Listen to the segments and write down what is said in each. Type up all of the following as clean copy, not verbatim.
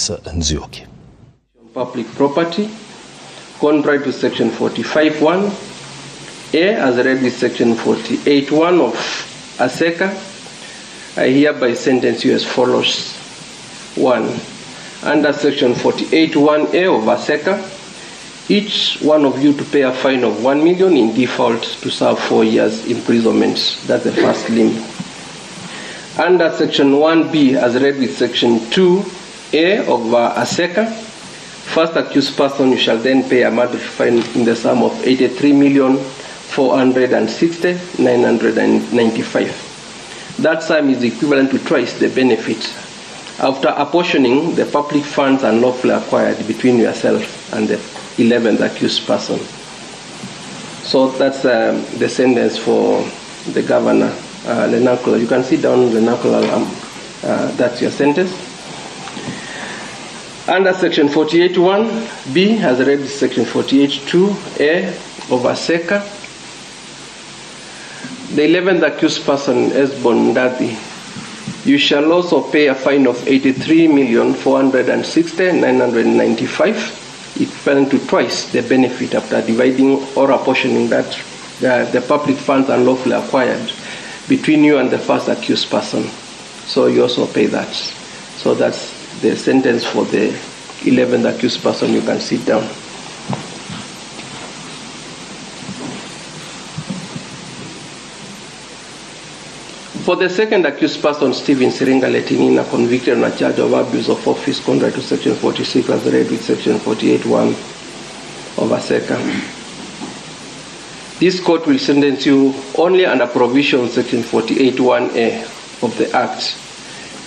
Dennis Nzioki. Public property, contrary to section 45(1)(a), as read with section 48(1) of ASECA, I hereby sentence you as follows. 1. Under section 48(1)(a) of ASECA, each one of you to pay a fine of 1 million in default to serve 4 years imprisonment. That's the first limb. Under section 1B, as read with section 2(a) of ASECA, first accused person, you shall then pay a mandatory fine in the sum of 83,460,995. That sum is equivalent to twice the benefit after apportioning the public funds unlawfully acquired between yourself and the 11th accused person. So that's the sentence for the governor, Lenolkulal. You can sit down, Lenolkulal. That's your sentence. Under section 48(1)(b, as read with section 48(2)(a) of ASECA, the 11th accused person, Esbon Ndadi, you shall also pay a fine of 83,460,995, equivalent to twice the benefit after dividing or apportioning that the public funds unlawfully acquired between you and the first accused person. So you also pay that. So that's the sentence for the 11th accused person. You can sit down. For the second accused person, Stephen Siringa Letinina, convicted on a charge of abuse of office contrary to section 46 as read with section 48(1) of ASECA. This court will sentence you only under provision section 48(1)(a) of the Act.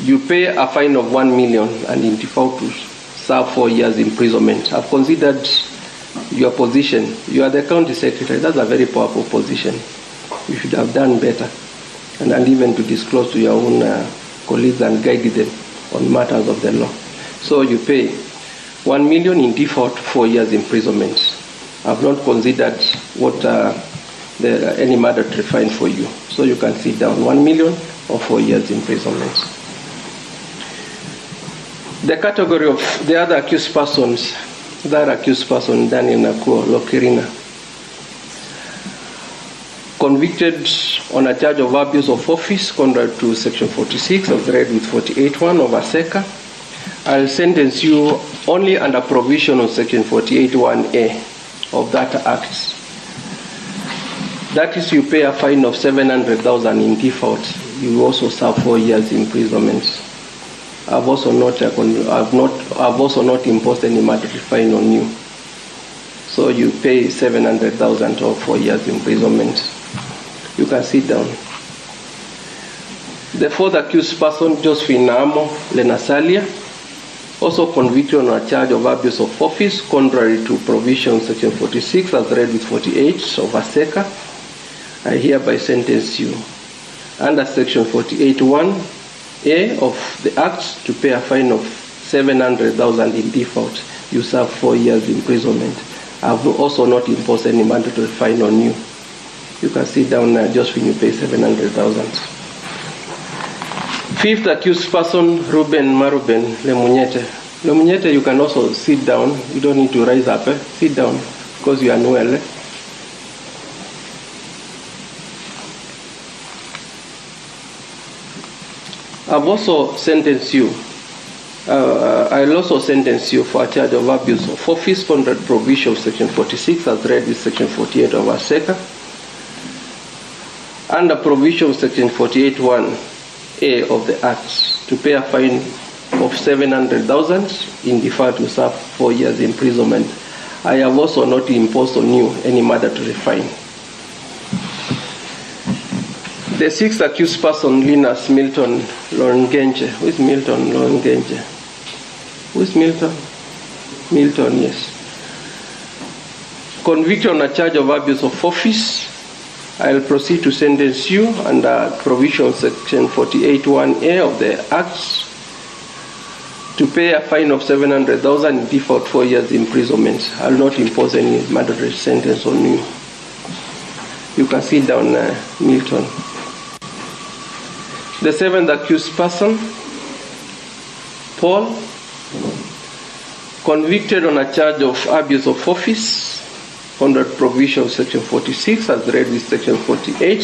You pay a fine of 1 million and in default to serve 4 years imprisonment. I've considered your position. You are the county secretary. That's a very powerful position. You should have done better and even to disclose to your own colleagues and guide them on matters of the law. So you pay 1 million in default, 4 years imprisonment. I've not considered what any mandatory fine for you. So you can sit down, 1 million or 4 years imprisonment. The category of the other accused persons, that accused person, Daniel Nakuo Lokirina, convicted on a charge of abuse of office contrary to section 46 of the read with 48(1) of ASECA. I'll sentence you only under provision of section 48(1)(a) of that Act. That is, you pay a fine of 700,000 in default. You also serve 4 years imprisonment. I've also not imposed any mandatory fine on you. So you pay 700,000 or 4 years imprisonment. You can sit down. The fourth accused person, Josephine Amo Lenasalia, also convicted on a charge of abuse of office contrary to provision section 46 as read with 48 of ASECA. I hereby sentence you under section 48(1)(a) of the Act to pay a fine of 700,000 in default. You serve 4 years imprisonment. I have also not imposed any mandatory fine on you. You can sit down just when you pay 700,000. Fifth accused person, Ruben Maruben Lemunyete. Lemunyete, you can also sit down. You don't need to rise up. Sit down because you are unwell. I'll also sentence you for a charge of abuse of office contrary to provision of section 46 as read with section 48 of ASECA. Under provision of section 48(1)(a) of the Act to pay a fine of 700,000 in default to serve 4 years imprisonment. I have also not imposed on you any mandatory fine. The sixth accused person, Linus Milton Longenje. Who is Milton Longenje? Who is Milton? Milton, yes. Convicted on a charge of abuse of office. I'll proceed to sentence you under provision section 48(1)(a) of the Act to pay a fine of 700,000 in default 4 years imprisonment. I'll not impose any mandatory sentence on you. You can sit down, Milton. The seventh accused person, Paul Convicted on a charge of abuse of office under provision of section 46 as read with section 48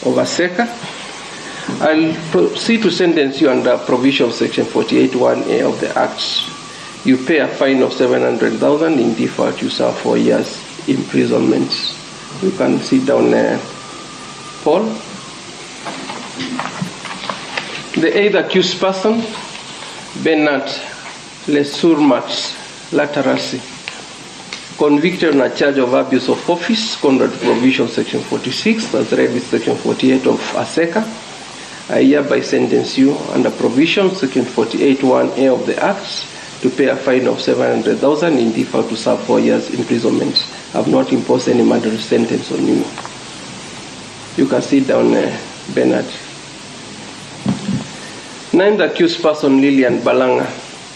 of ASECA. I'll proceed to sentence you under provision of section 48(1)(a) of the Act. You pay a fine of 700,000. In default, you serve 4 years imprisonment. You can sit down, Paul. The eighth accused person, Bernard Lesurmat Latarasi, convicted on a charge of abuse of office, contrary to provision section 46, as read with section 48 of ASECA. I hereby sentence you under provision section 48(1)(a) of the Act to pay a fine of 700,000 in default to serve 4 years imprisonment. I have not imposed any murder sentence on you. You can sit down, Bernard. Ninth accused person, Lilian Balanga,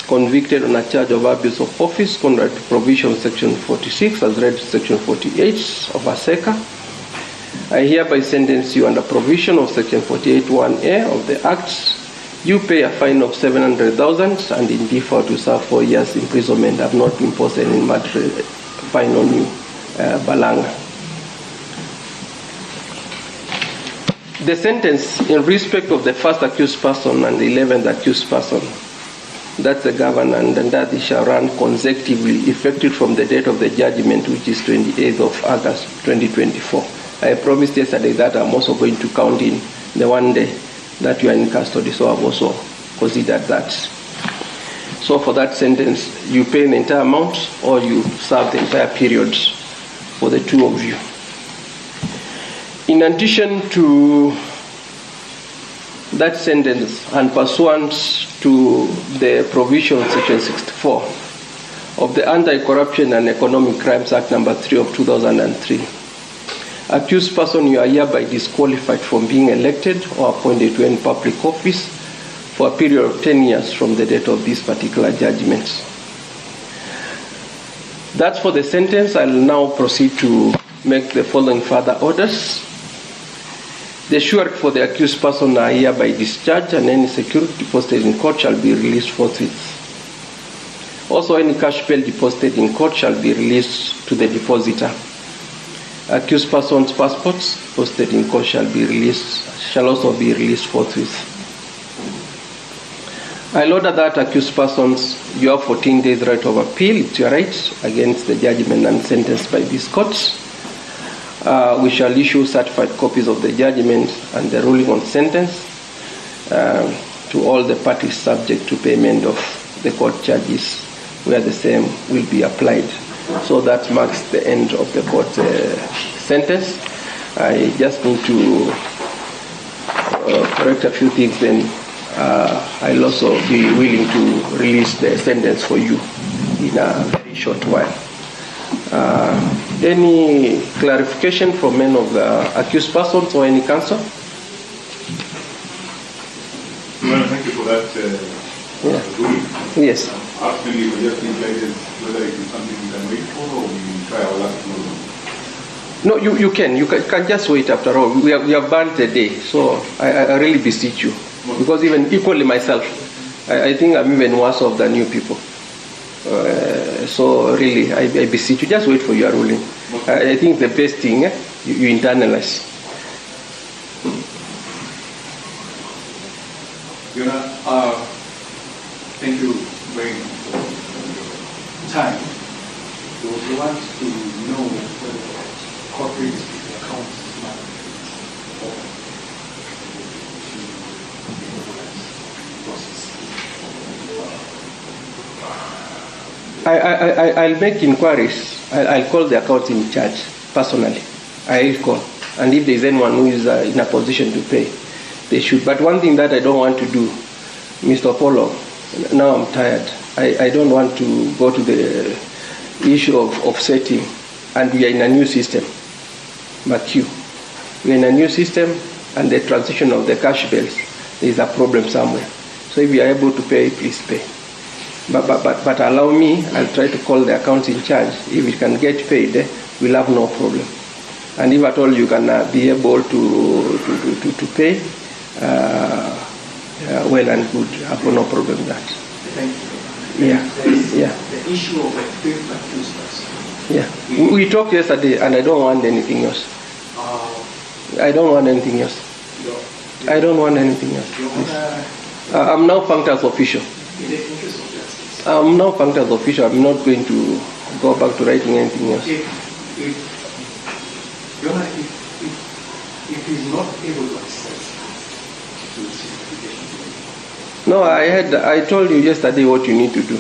convicted on a charge of abuse of office, contrary to provision section 46, as read section 48 of ASECA. I hereby sentence you under provision of section 48(1)(a) of the Act. You pay a fine of 700,000 and in default you serve 4 years imprisonment. I have not imposed any murder fine on you, Balanga. The sentence in respect of the first accused person and the 11th accused person, that's the governor, and that it shall run consecutively, effective from the date of the judgment, which is 28th of August 2024. I promised yesterday that I'm also going to count in the 1 day that you are in custody, so I've also considered that. So for that sentence, you pay the entire amount or you serve the entire period for the two of you. In addition to that sentence, and pursuant to the provision of section 64 of the Anti-Corruption and Economic Crimes Act number 3 of 2003, accused person, you are hereby disqualified from being elected or appointed to any public office for a period of 10 years from the date of this particular judgment. That's for the sentence. I'll now proceed to make the following further orders. The surety for the accused person are hereby discharged, and any security deposited in court shall be released forthwith. Also, any cash bail deposited in court shall be released to the depositor. Accused person's passports deposited in court shall also be released forthwith. I'll order that accused persons, you have 14 days right of appeal. It's your right against the judgment and sentence by this court. We shall issue certified copies of the judgment and the ruling on sentence to all the parties subject to payment of the court charges where the same will be applied. So that marks the end of the court sentence. I just need to correct a few things, then I'll also be willing to release the sentence for you in a very short while. Any clarification from any of the accused persons or any counsel? Well, thank you for that ruling. Yes. Actually, we just need guidance whether it is something we can wait for or we try our luck tomorrow. No, you can just wait. After all, we have burned the day, so I really beseech you, because even equally myself, I think I'm even worse off than you people. So really, I beseech you, just wait for your ruling. I think the best thing, you internalize. Your Honor, thank you very much for your time. We want to know whether corporate accounts I'll make inquiries. I'll call the account in charge personally. I'll call. And if there's anyone who is in a position to pay, they should. But one thing that I don't want to do, Mr. Polo, now I'm tired. I don't want to go to the issue of offsetting, and we are in a new system. But we're in a new system, and the transition of the cash bills, there is a problem somewhere. So if you are able to pay, please pay. But allow me, I'll try to call the account in charge. If it can get paid, we'll have no problem. And if at all you can be able to pay, well and good, I have no problem with that. Thank you. Yeah. issue of a fifth accused person. Yeah. We talked yesterday, and I don't want anything else. I don't want anything else. I don't want anything else. I'm now funked as official. In the interest of justice. I'm now funked as official. I'm not going to go back to writing anything else. Your Honor, if he's not able to access to certification. No, I told you yesterday what you need to do.